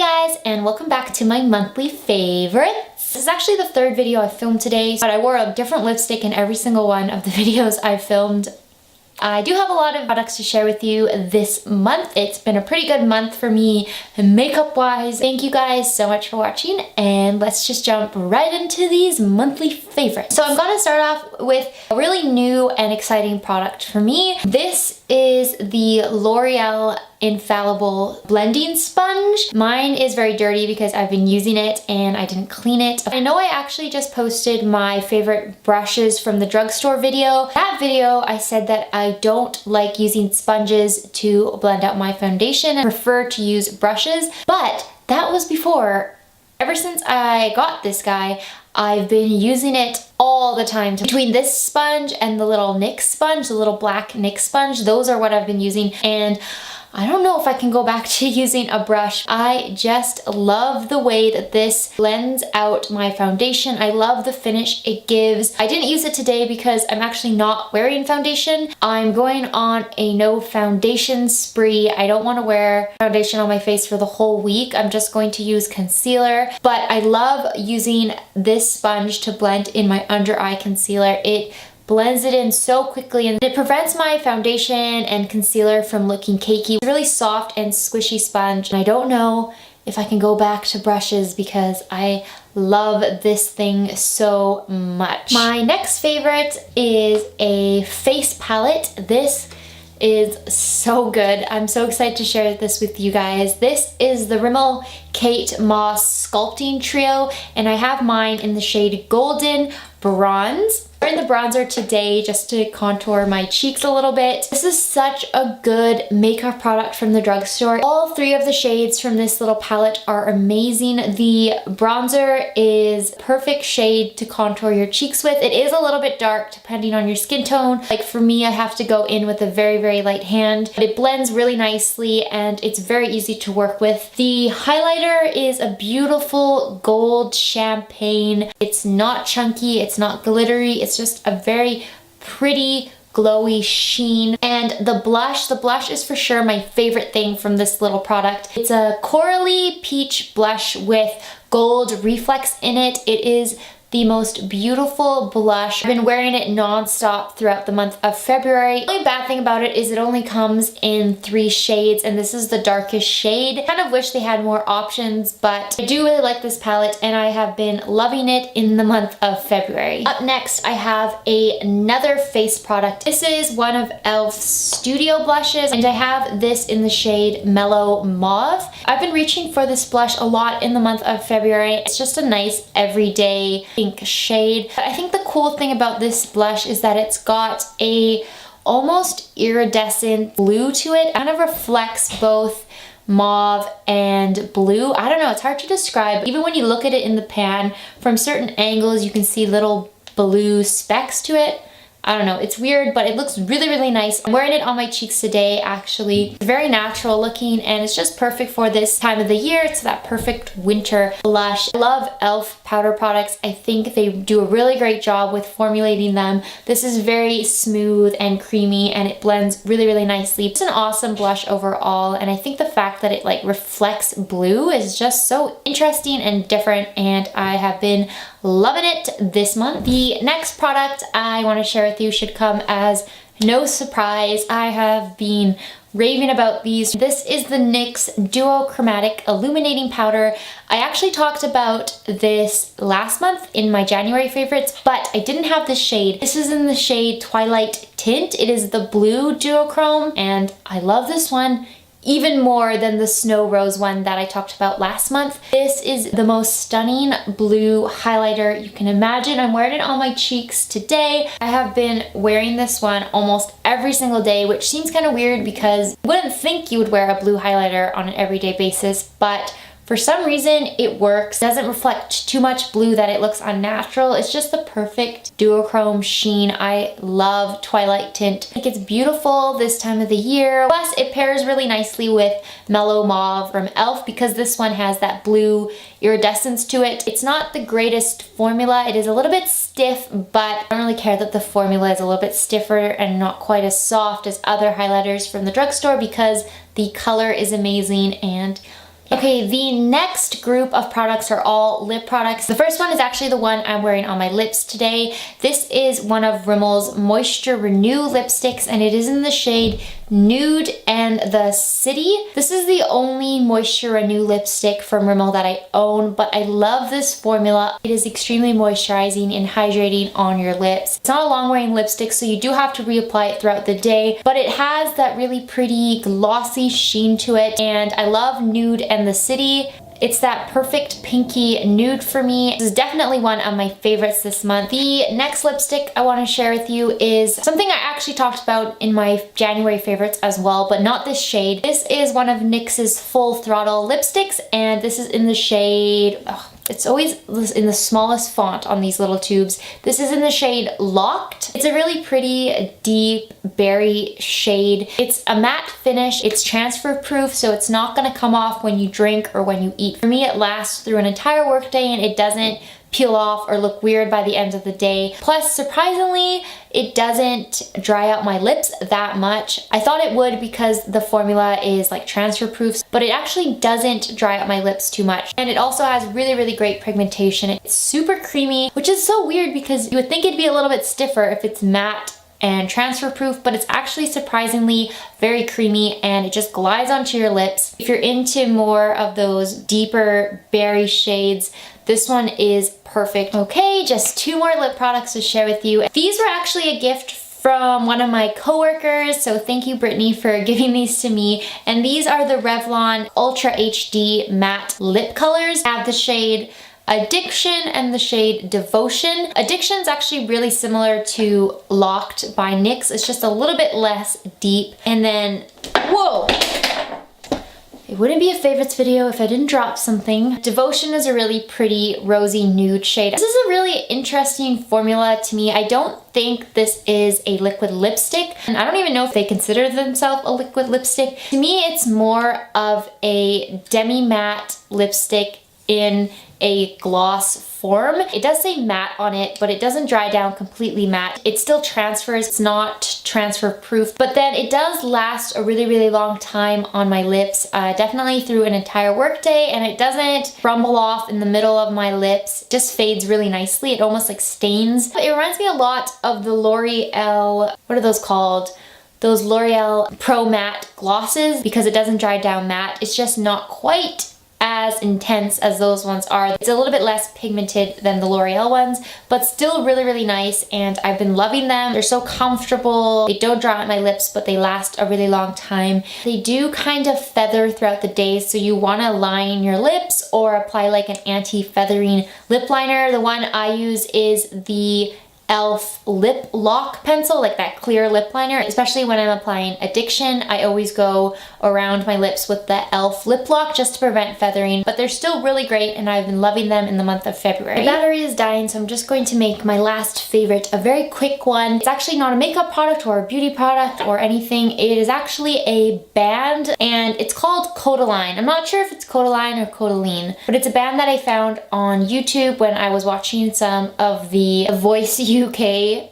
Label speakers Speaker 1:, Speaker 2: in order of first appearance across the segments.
Speaker 1: guys, and welcome back to my monthly favorites. This is actually the third video I filmed today, but I wore a different lipstick in every single one of the videos I filmed. I do have a lot of products to share with you this month. It's been a pretty good month for me makeup wise. Thank you guys so much for watching, and let's just jump right into these monthly favorites. So I'm gonna start off with a really new and exciting product for me. This is the Loreal Infallible blending sponge. Mine is very dirty because I've been using it and I didn't clean it. I know I actually just posted my favorite brushes from the drugstore video. That video I said that I don't like using sponges to blend out my foundation and prefer to use brushes, but that was before. Ever since I got this guy, I've been using it all the time. Between this sponge and the little NYX sponge, the little black NYX sponge, those are what I've been using, and I don't know if I can go back to using a brush. I just love the way that this blends out my foundation. I love the finish it gives. I didn't use it today because I'm actually not wearing foundation. I'm going on a no foundation spree. I don't want to wear foundation on my face for the whole week. I'm just going to use concealer, but I love using this sponge to blend in my under eye concealer. It blends it in so quickly and it prevents my foundation and concealer from looking cakey. It's a really soft and squishy sponge, and I don't know if I can go back to brushes because I love this thing so much. My next favorite is a face palette. This is so good. I'm so excited to share this with you guys. This is the Rimmel Kate Moss Sculpting Trio, and I have mine in the shade Golden Bronze. I'm wearing the bronzer today just to contour my cheeks a little bit. This is such a good makeup product from the drugstore. All three of the shades from this little palette are amazing. The bronzer is perfect shade to contour your cheeks with. It is a little bit dark depending on your skin tone. Like for me, I have to go in with a very light hand, but it blends really nicely and it's very easy to work with. The highlighter is a beautiful gold champagne. It's not chunky, it's not glittery, it's just a very pretty glowy sheen. And the blush is for sure my favorite thing from this little product. It's a corally peach blush with gold reflex in it. It is the most beautiful blush. I've been wearing it non-stop throughout the month of February. The only bad thing about it is it only comes in 3 shades, and this is the darkest shade. I kind of wish they had more options, but I do really like this palette and I have been loving it in the month of February. Up next, I have another face product. This is one of e.l.f.'s Studio blushes, and I have this in the shade Mellow Mauve. I've been reaching for this blush a lot in the month of February. It's just a nice everyday pink shade. I think the cool thing about this blush is that it's got a almost iridescent blue to it. It kind of reflects both mauve and blue. I don't know, it's hard to describe. Even when you look at it in the pan, from certain angles you can see little blue specks to it. I don't know, it's weird, but it looks really nice. I'm wearing it on my cheeks today, actually. It's very natural looking, and it's just perfect for this time of the year. It's that perfect winter blush. I love e.l.f. powder products. I think they do a really great job with formulating them. This is very smooth and creamy, and it blends really nicely. It's an awesome blush overall, and I think the fact that it like reflects blue is just so interesting and different, and I have been loving it this month. The next product I want to share with you should come as no surprise. I have been raving about these. This is the NYX Duo Chromatic Illuminating Powder. I actually talked about this last month in my January favorites, but I didn't have this shade. This is in the shade Twilight Tint. It is the blue duochrome, and I love this one even more than the Snow Rose one that I talked about last month. This is the most stunning blue highlighter you can imagine. I'm wearing it on my cheeks today. I have been wearing this one almost every single day, which seems kind of weird because you wouldn't think you would wear a blue highlighter on an everyday basis, but for some reason it works. It doesn't reflect too much blue that it looks unnatural. It's just the perfect duochrome sheen. I love Twilight Tint. I think it's beautiful this time of the year. Plus it pairs really nicely with Mellow Mauve from e.l.f. because this one has that blue iridescence to it. It's not the greatest formula. It is a little bit stiff, but I don't really care that the formula is a little bit stiffer and not quite as soft as other highlighters from the drugstore because the color is amazing, and Okay, the next group of products are all lip products. The first one is actually the one I'm wearing on my lips today. This is one of Rimmel's Moisture Renew lipsticks, and it is in the shade Nude and the City. This is the only Moisture Renew lipstick from Rimmel that I own, but I love this formula. It is extremely moisturizing and hydrating on your lips. It's not a long-wearing lipstick, so you do have to reapply it throughout the day, but it has that really pretty glossy sheen to it, and I love Nude and the City. It's that perfect pinky nude for me. This is definitely one of my favorites this month. The next lipstick I want to share with you is something I actually talked about in my January favorites as well, but not this shade. This is one of NYX's FullThrottle lipsticks, and this is in the shade, it's always in the smallest font on these little tubes. This is in the shade Locked. It's a really pretty deep berry shade. It's a matte finish. It's transfer proof, so it's not gonna come off when you drink or when you eat. For me, it lasts through an entire workday and it doesn't peel off or look weird by the end of the day. Plus, surprisingly, it doesn't dry out my lips that much. I thought it would because the formula is like transfer proof, but it actually doesn't dry out my lips too much. And it also has really, really great pigmentation. It's super creamy, which is so weird because you would think it'd be a little bit stiffer if it's matte and transfer proof, but it's actually surprisingly very creamy and it just glides onto your lips. If you're into more of those deeper berry shades, this one is perfect. Okay, just 2 more lip products to share with you. These were actually a gift from one of my coworkers, so thank you, Brittany, for giving these to me. And these are the Revlon Ultra HD Matte Lip Colors. I have the shade Addiction and the shade Devotion. Addiction is actually really similar to Locked by NYX. It's just a little bit less deep. And then, whoa! It wouldn't be a favorites video if I didn't drop something. Devotion is a really pretty rosy nude shade. This is a really interesting formula to me. I don't think this is a liquid lipstick, and I don't even know if they consider themselves a liquid lipstick. To me, it's more of a demi-matte lipstick in a gloss form. It does say matte on it, but it doesn't dry down completely matte. It still transfers. It's not transfer proof, but then it does last a really, really long time on my lips, definitely through an entire workday, and it doesn't crumble off in the middle of my lips. It just fades really nicely. It almost like stains. It reminds me a lot of the Loreal, what are those called? Those Loreal Pro Matte glosses, because it doesn't dry down matte. It's just not quite as intense as those ones are. It's a little bit less pigmented than the L'Oreal ones, but still really, really nice, and I've been loving them. They're so comfortable. They don't dry out my lips, but they last a really long time. They do kind of feather throughout the day, so you want to line your lips or apply like an anti-feathering lip liner. The one I use is the e.l.f. lip lock pencil, like that clear lip liner. Especially when I'm applying Addiction, I always go around my lips with the e.l.f. lip lock just to prevent feathering, but they're still really great and I've been loving them in the month of February. My battery is dying, so I'm just going to make my last favorite a very quick one. It's actually not a makeup product or a beauty product or anything. It is actually a band, and it's called Kodaline. I'm not sure if it's Kodaline or Kodaline, but it's a band that I found on YouTube when I was watching some of the Voice UK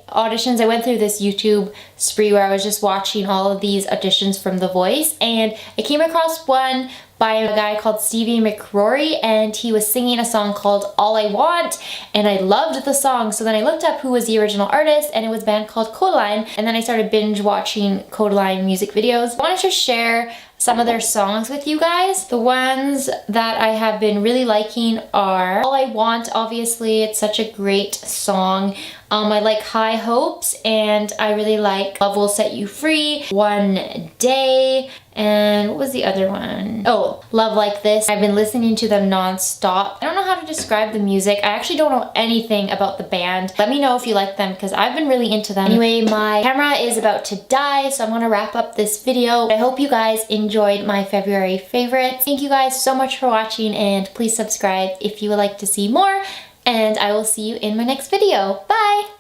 Speaker 1: auditions. I went through this YouTube spree where I was just watching all of these auditions from The Voice, and I came across one by a guy called Stevie McCrory, and he was singing a song called All I Want, and I loved the song. So then I looked up who was the original artist, and it was a band called Kodaline, and then I started binge watching Kodaline music videos. I wanted to share some of their songs with you guys. The ones that I have been really liking are All I Want, obviously, it's such a great song. I like High Hopes, and I really like Love Will Set You Free, One Day, and what was the other one? Oh, Love Like This. I've been listening to them non-stop. I don't know how to describe the music. I actually don't know anything about the band. Let me know if you like them because I've been really into them. Anyway, my camera is about to die, so I'm gonna wrap up this video. I hope you guys enjoyed my February favorites. Thank you guys so much for watching, and please subscribe if you would like to see more, and I will see you in my next video. Bye!